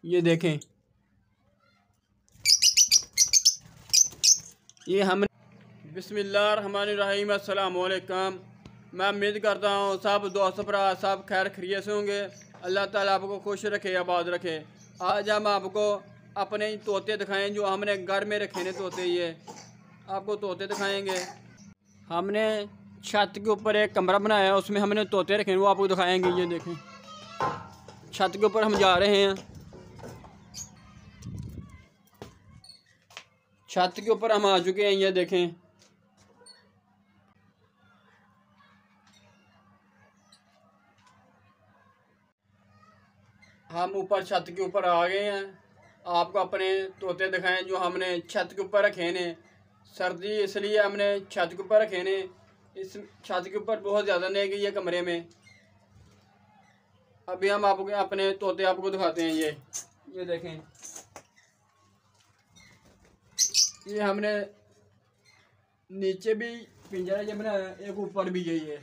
ये देखें, ये हम बिस्मिल्लाहिर्रहमानिर्रहीम। अस्सलाम वालेकुम। मैं उम्मीद करता हूँ सब दोस्त भरा सब खैर खैरियत से होंगे। अल्लाह ताला आपको खुश रखे, आबाद रखे। आज हम आपको अपने तोते दिखाएं जो हमने घर में रखे हैं तोते। ये आपको तोते दिखाएंगे। हमने छत के ऊपर एक कमरा बनाया है, उसमें हमने तोते रखे हैं, वो आपको दिखाएंगे। ये देखें, छत के ऊपर हम जा रहे हैं। छत के ऊपर हम आ चुके हैं। ये देखें, हम ऊपर छत के ऊपर आ गए हैं। आपको अपने तोते दिखाएं जो हमने छत के ऊपर रखे हैं। सर्दी इसलिए हमने छत के ऊपर रखे हैं। इस छत के ऊपर बहुत ज़्यादा नहीं गई है कमरे में। अभी हम आपको अपने तोते आपको दिखाते हैं। ये देखें, ये हमने नीचे भी पिंजरा ये बनाया, एक ऊपर भी यही है।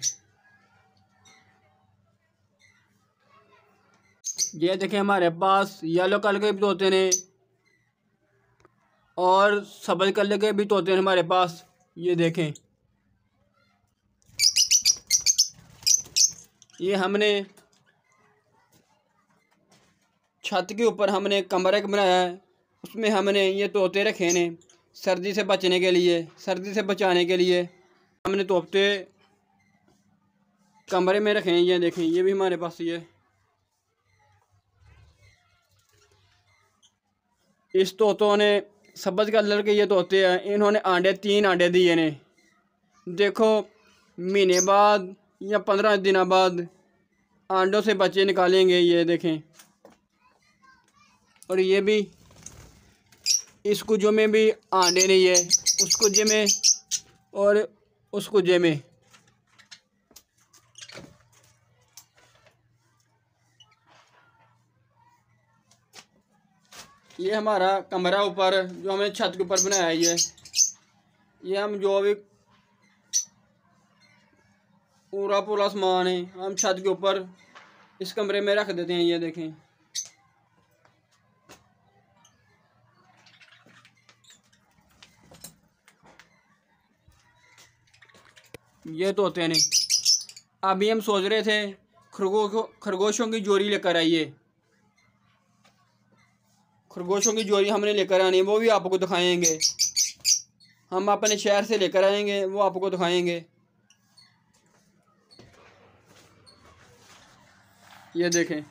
ये देखें, हमारे पास येलो कलर के भी तोते हैं और सब्ज कलर के भी तोते हैं हमारे पास। ये देखें, ये हमने छत के ऊपर हमने कमरा बनाया है, उसमें हमने ये तोते रखे हैं सर्दी से बचने के लिए, सर्दी से बचाने के लिए हमने तोते कमरे में रखे हैं। ये देखें, ये भी हमारे पास ये इस तोतों ने सब्ज कलर के ये तोते हैं, इन्होंने 3 अंडे दिए ने। देखो, महीने बाद या 15 दिन बाद अंडों से बच्चे निकालेंगे। ये देखें, और ये भी इस कुजे में भी अंडे नहीं है, उस कुजे में और उस कुजे में। ये हमारा कमरा ऊपर जो हमने छत के ऊपर बनाया है। ये हम जो भी पूरा सामान है हम छत के ऊपर इस कमरे में रख देते हैं। ये देखें, ये तोते नहीं। अभी हम सोच रहे थे खरगोशों की जोड़ी लेकर आइए। खरगोशों की जोड़ी हमने लेकर आनी, वो भी आपको दिखाएंगे। हम अपने शहर से लेकर आएंगे, वो आपको दिखाएंगे। ये देखें,